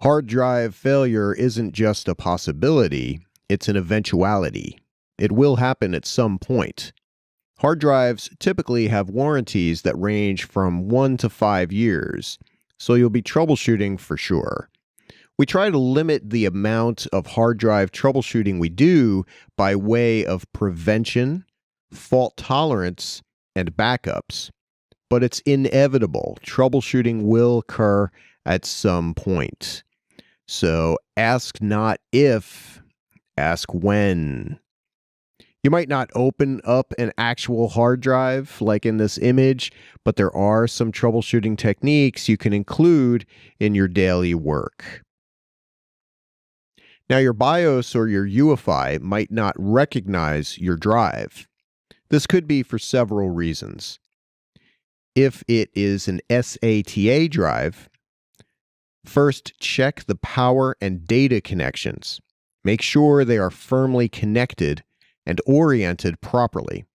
Hard drive failure isn't just a possibility, it's an eventuality. It will happen at some point. Hard drives typically have warranties that range from 1 to 5 years, so you'll be troubleshooting for sure. We try to limit the amount of hard drive troubleshooting we do by way of prevention, fault tolerance, and backups. But it's inevitable. Troubleshooting will occur at some point. So ask not if, ask when. You might not open up an actual hard drive like in this image, but there are some troubleshooting techniques you can include in your daily work. Now, your BIOS or your UEFI might not recognize your drive. This could be for several reasons. If it is an SATA drive, first check the power and data connections. Make sure they are firmly connected and oriented properly.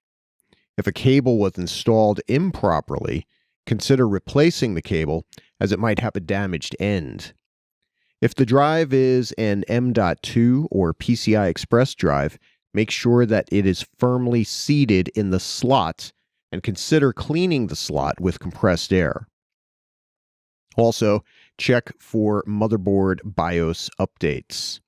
If a cable was installed improperly, consider replacing the cable as it might have a damaged end. If the drive is an M.2 or PCI Express drive, make sure that it is firmly seated in the slot and consider cleaning the slot with compressed air. Also, check for motherboard BIOS updates.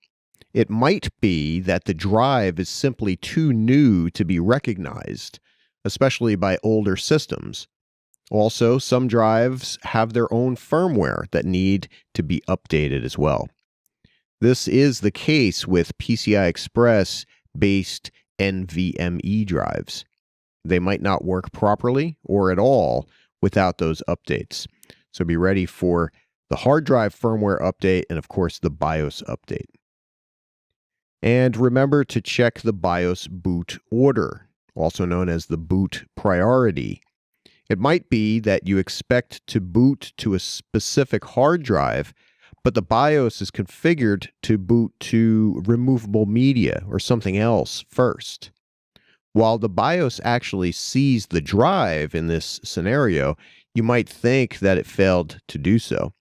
It might be that the drive is simply too new to be recognized, especially by older systems. Also, some drives have their own firmware that need to be updated as well. This is the case with PCI Express-based NVMe drives. They might not work properly or at all without those updates. So be ready for the hard drive firmware update and, of course, the BIOS update. And remember to check the BIOS boot order, also known as the boot priority. It might be that you expect to boot to a specific hard drive, but the BIOS is configured to boot to removable media or something else first. While the BIOS actually sees the drive in this scenario, you might think that it failed to do so.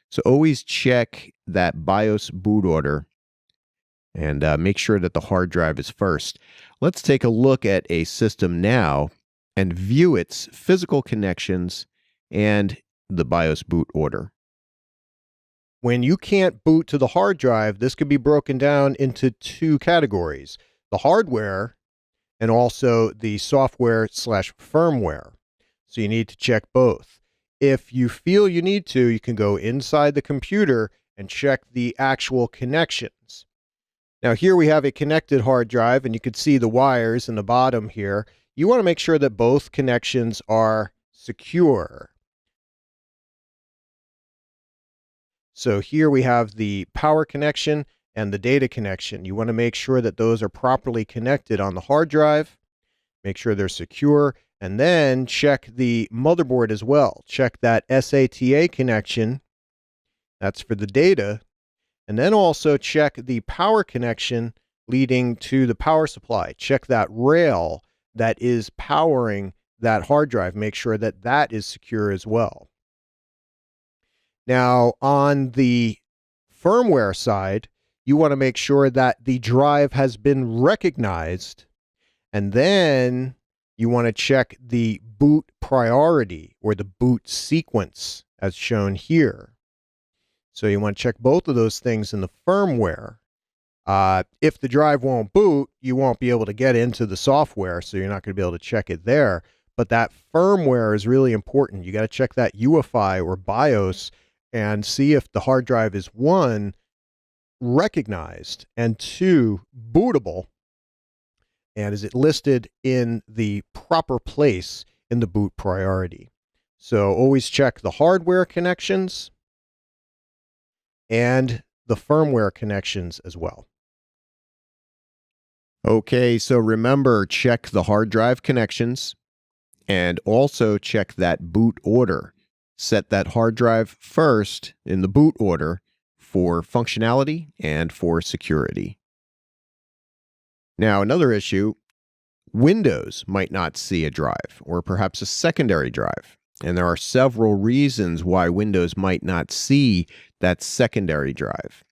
So always check that BIOS boot order and make sure that the hard drive is first. Let's take a look at a system now and view its physical connections and the BIOS boot order. When you can't boot to the hard drive, this could be broken down into two categories: the hardware and also the software/firmware. So you need to check both. If you feel you need to, you can go inside the computer and check the actual connections. Now here we have a connected hard drive, and you can see the wires in the bottom here. You want to make sure that both connections are secure. So here we have the power connection and the data connection. You want to make sure that those are properly connected on the hard drive. Make sure they're secure, and then check the motherboard as well. Check that SATA connection. That's for the data. And then also check the power connection leading to the power supply. Check that rail that is powering that hard drive. Make sure that that is secure as well. Now, on the firmware side, you want to make sure that the drive has been recognized, and then you want to check the boot priority or the boot sequence as shown here. So you want to check both of those things in the firmware. If the drive won't boot, you won't be able to get into the software, so you're not going to be able to check it there. But that firmware is really important. You got to check that UEFI or BIOS and see if the hard drive is, one, recognized, and two, bootable, and is it listed in the proper place in the boot priority. So always check the hardware connections and the firmware connections as well. Okay, so remember, check the hard drive connections and also check that boot order. Set that hard drive first in the boot order for functionality and for security. Now, another issue, Windows might not see a drive or perhaps a secondary drive. And there are several reasons why Windows might not see that secondary drive.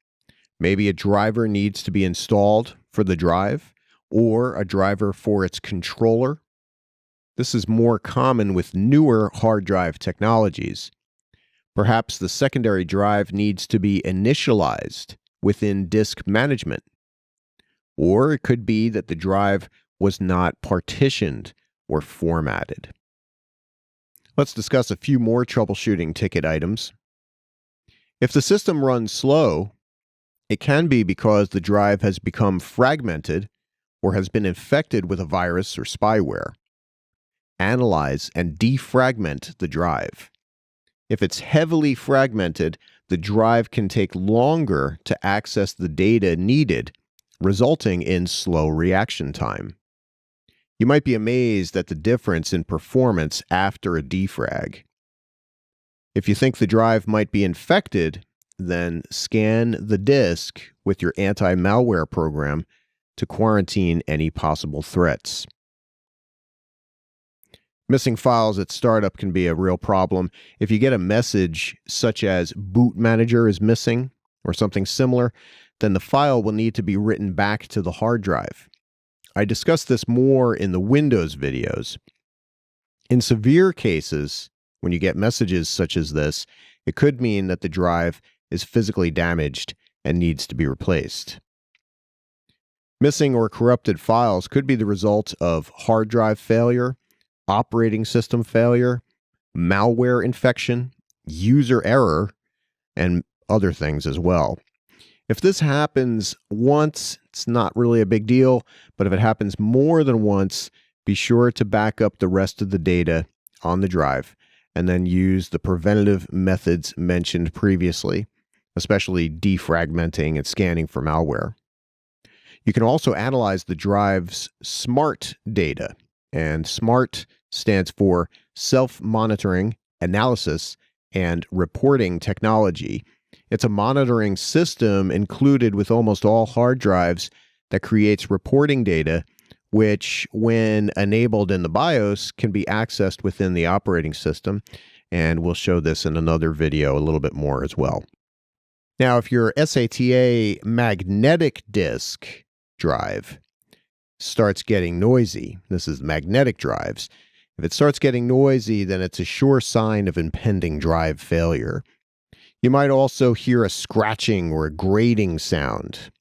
Maybe a driver needs to be installed for the drive, or a driver for its controller. This is more common with newer hard drive technologies. Perhaps the secondary drive needs to be initialized within disk management. Or it could be that the drive was not partitioned or formatted. Let's discuss a few more troubleshooting ticket items. If the system runs slow, it can be because the drive has become fragmented or has been infected with a virus or spyware. Analyze and defragment the drive. If it's heavily fragmented, the drive can take longer to access the data needed, resulting in slow reaction time. You might be amazed at the difference in performance after a defrag. If you think the drive might be infected, then scan the disk with your anti-malware program to quarantine any possible threats. Missing files at startup can be a real problem. If you get a message such as boot manager is missing or something similar, then the file will need to be written back to the hard drive. I discussed this more in the Windows videos. In severe cases, when you get messages such as this, it could mean that the drive is physically damaged and needs to be replaced. Missing or corrupted files could be the result of hard drive failure, operating system failure, malware infection, user error, and other things as well. If this happens once, it's not really a big deal, but if it happens more than once, be sure to back up the rest of the data on the drive and then use the preventative methods mentioned previously, especially defragmenting and scanning for malware. You can also analyze the drive's SMART data, and SMART stands for Self-Monitoring, Analysis, and Reporting Technology. It's a monitoring system included with almost all hard drives that creates reporting data, which, when enabled in the BIOS, can be accessed within the operating system. And we'll show this in another video a little bit more as well. Now, if your SATA magnetic disk drive starts getting noisy, this is magnetic drives, if it starts getting noisy, then it's a sure sign of impending drive failure. You might also hear a scratching or a grating sound,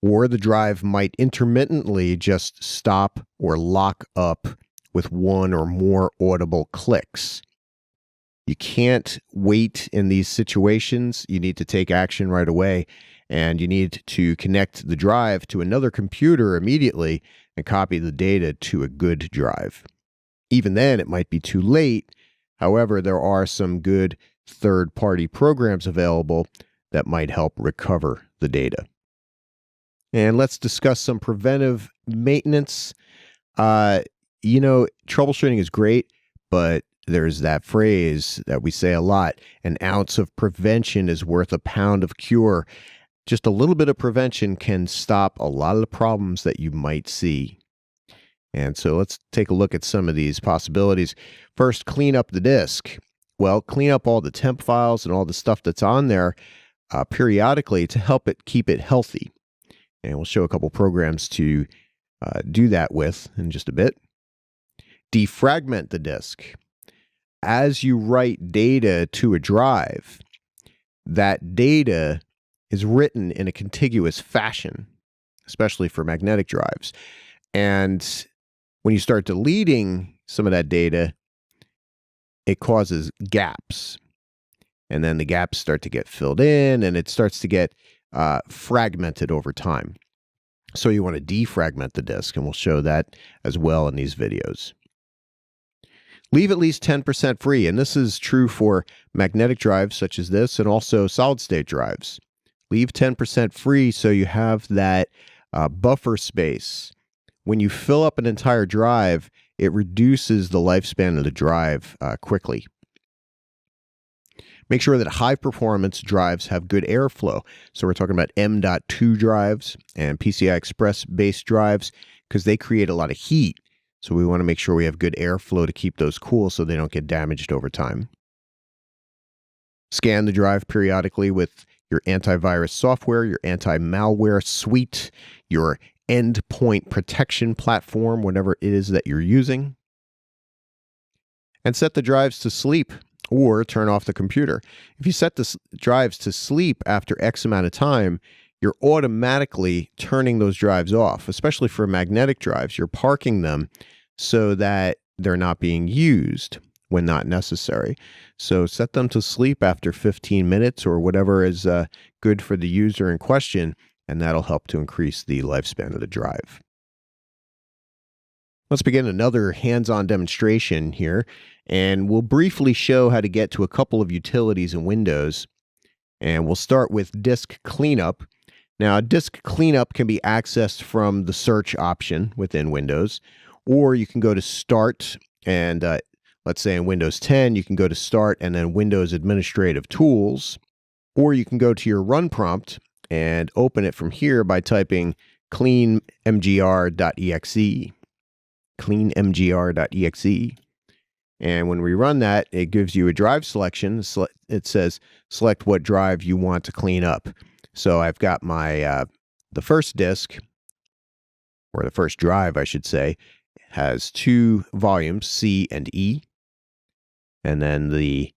or the drive might intermittently just stop or lock up with one or more audible clicks. You can't wait in these situations. You need to take action right away, and you need to connect the drive to another computer immediately and copy the data to a good drive. Even then, it might be too late. However, there are some good third-party programs available that might help recover the data. And let's discuss some preventive maintenance. Troubleshooting is great, but there's that phrase that we say a lot, an ounce of prevention is worth a pound of cure. Just a little bit of prevention can stop a lot of the problems that you might see. And so let's take a look at some of these possibilities. First, clean up the disk. Well, clean up all the temp files and all the stuff that's on there periodically to help it keep it healthy. And we'll show a couple programs to do that with in just a bit. Defragment the disk. As you write data to a drive, that data is written in a contiguous fashion, especially for magnetic drives. And when you start deleting some of that data, it causes gaps. And then the gaps start to get filled in, and it starts to get fragmented over time. So you want to defragment the disk, and we'll show that as well in these videos. Leave at least 10% free, and this is true for magnetic drives such as this and also solid-state drives. Leave 10% free so you have that buffer space. When you fill up an entire drive, it reduces the lifespan of the drive quickly. Make sure that high-performance drives have good airflow. So we're talking about M.2 drives and PCI Express-based drives because they create a lot of heat. So we want to make sure we have good airflow to keep those cool so they don't get damaged over time. Scan the drive periodically with your antivirus software, your anti-malware suite, your endpoint protection platform, whatever it is that you're using. And set the drives to sleep or turn off the computer. If you set the drives to sleep after X amount of time, you're automatically turning those drives off, especially for magnetic drives. You're parking them so that they're not being used when not necessary. So set them to sleep after 15 minutes or whatever is good for the user in question, and that'll help to increase the lifespan of the drive. Let's begin another hands-on demonstration here, and we'll briefly show how to get to a couple of utilities in Windows. And we'll start with disk cleanup. Now, disk cleanup can be accessed from the search option within Windows, or you can go to Start, and let's say in Windows 10, you can go to Start and then Windows Administrative Tools, or you can go to your run prompt and open it from here by typing cleanmgr.exe. cleanmgr.exe. And when we run that, it gives you a drive selection. It says select what drive you want to clean up. So I've got my the first disk, or the first drive, I should say, has 2 volumes, C and E. And then the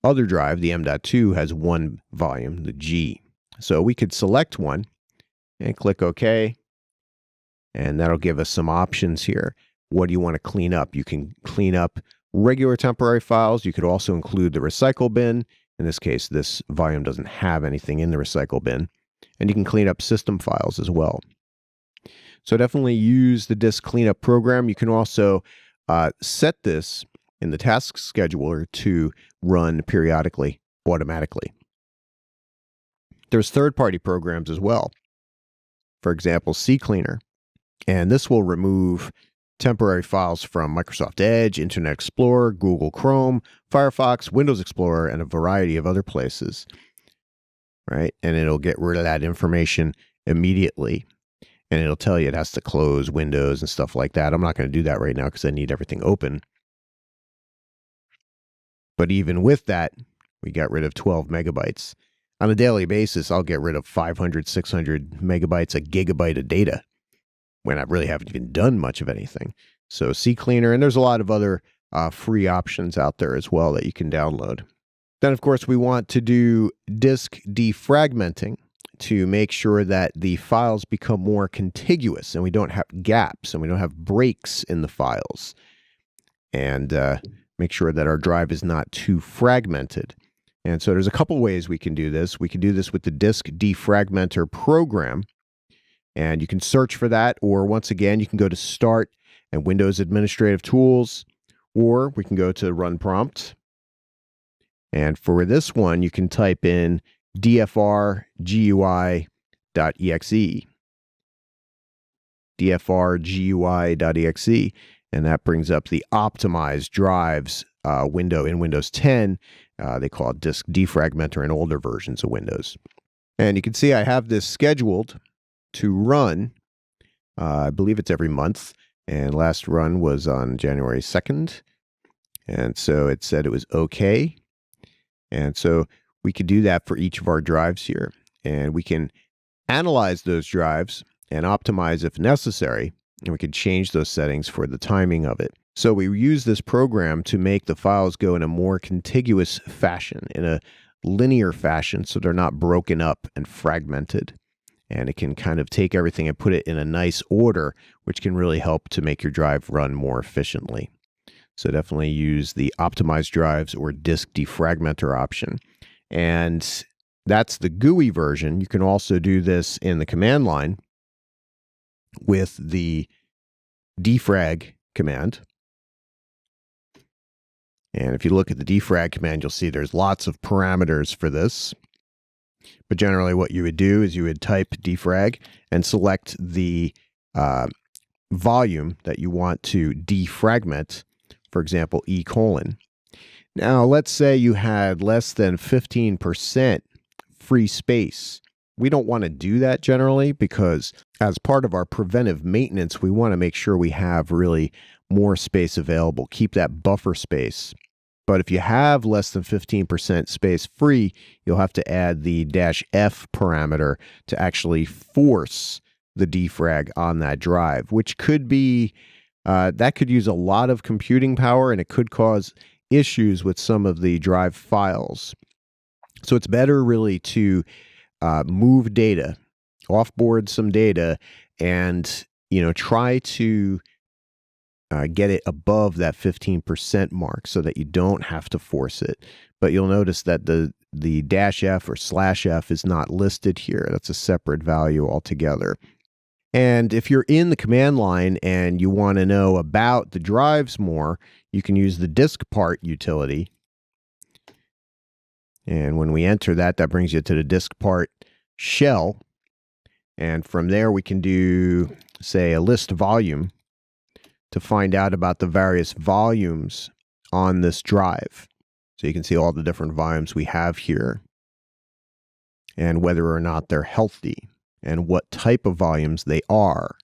other drive, the M.2, has 1 volume, the G. So we could select one and click OK. And that'll give us some options here. What do you want to clean up? You can clean up regular temporary files. You could also include the recycle bin. In this case, this volume doesn't have anything in the recycle bin. And you can clean up system files as well. So definitely use the disk cleanup program. You can also set this in the task scheduler to run periodically, automatically. There's third-party programs as well. For example, CCleaner. And this will remove temporary files from Microsoft Edge, Internet Explorer, Google Chrome, Firefox, Windows Explorer, and a variety of other places. Right? And it'll get rid of that information immediately. And it'll tell you it has to close Windows and stuff like that. I'm not going to do that right now because I need everything open. But even with that, we got rid of 12 megabytes. On a daily basis, I'll get rid of 500, 600 megabytes, a gigabyte of data when I really haven't even done much of anything. So CCleaner, and there's a lot of other free options out there as well that you can download. Then, of course, we want to do disk defragmenting to make sure that the files become more contiguous and we don't have gaps and we don't have breaks in the files. And make sure that our drive is not too fragmented. And so there's a couple ways we can do this. We can do this with the disk defragmenter program. And you can search for that, or once again, you can go to Start and Windows Administrative Tools, or we can go to Run Prompt. And for this one, you can type in dfrgui.exe. dfrgui.exe, and that brings up the optimized drives window in Windows 10. They call it disk defragmenter in older versions of Windows. And you can see I have this scheduled to run. I believe it's every month, and last run was on January 2nd. And so it said it was okay. And so we could do that for each of our drives here. And we can analyze those drives and optimize if necessary. And we can change those settings for the timing of it. So we use this program to make the files go in a more contiguous fashion, in a linear fashion, so they're not broken up and fragmented. And it can kind of take everything and put it in a nice order, which can really help to make your drive run more efficiently. So definitely use the optimized drives or disk defragmenter option. And that's the GUI version. You can also do this in the command line with the defrag command. And if you look at the defrag command, you'll see there's lots of parameters for this. But generally what you would do is you would type defrag and select the volume that you want to defragment, for example, E:. Now, let's say you had less than 15% free space We don't want to do that generally because as part of our preventive maintenance, we want to make sure we have really more space available, keep that buffer space. But if you have less than 15% space free, you'll have to add the -F parameter to actually force the defrag on that drive, which could be, that could use a lot of computing power and it could cause issues with some of the drive files. So it's better really to move data, offboard some data, and try to get it above that 15% mark so that you don't have to force it. But you'll notice that the -F or /F is not listed here. That's a separate value altogether. And if you're in the command line and you want to know about the drives more, you can use the disk part utility. And when we enter that, that brings you to the disk part shell. And from there, we can do, say, a list volume to find out about the various volumes on this drive. So you can see all the different volumes we have here and whether or not they're healthy and what type of volumes they are.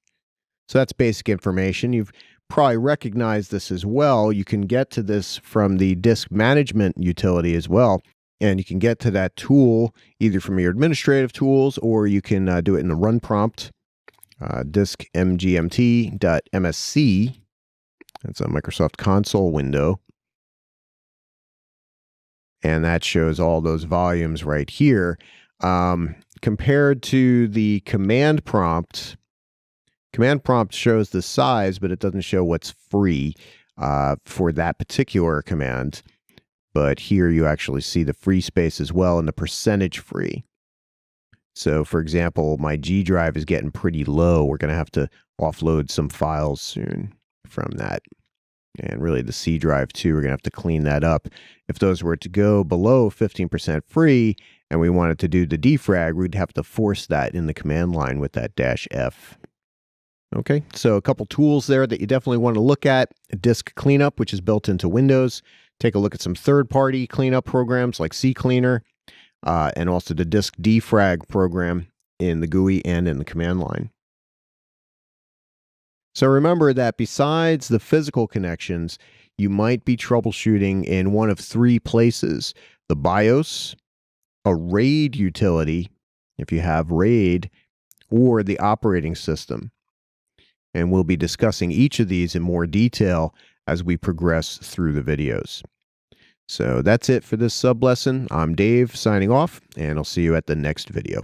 So that's basic information. You've probably recognized this as well. You can get to this from the disk management utility as well. And you can get to that tool either from your administrative tools or you can do it in the run prompt, disk mgmt.msc. That's a Microsoft console window. And that shows all those volumes right here. Compared to the command prompt shows the size, but it doesn't show what's free for that particular command. But here you actually see the free space as well and the percentage free. So for example, my G drive is getting pretty low. We're going to have to offload some files soon from that. And really the C drive too, we're going to have to clean that up. If those were to go below 15% free and we wanted to do the defrag, we'd have to force that in the command line with that -F. Okay, so a couple tools there that you definitely want to look at. Disk cleanup, which is built into Windows. Take a look at some third-party cleanup programs like CCleaner, and also the disk defrag program in the GUI and in the command line. So remember that besides the physical connections, you might be troubleshooting in one of three places: the BIOS, a RAID utility, if you have RAID, or the operating system. And we'll be discussing each of these in more detail as we progress through the videos. So that's it for this sub lesson. I'm Dave signing off, and I'll see you at the next video.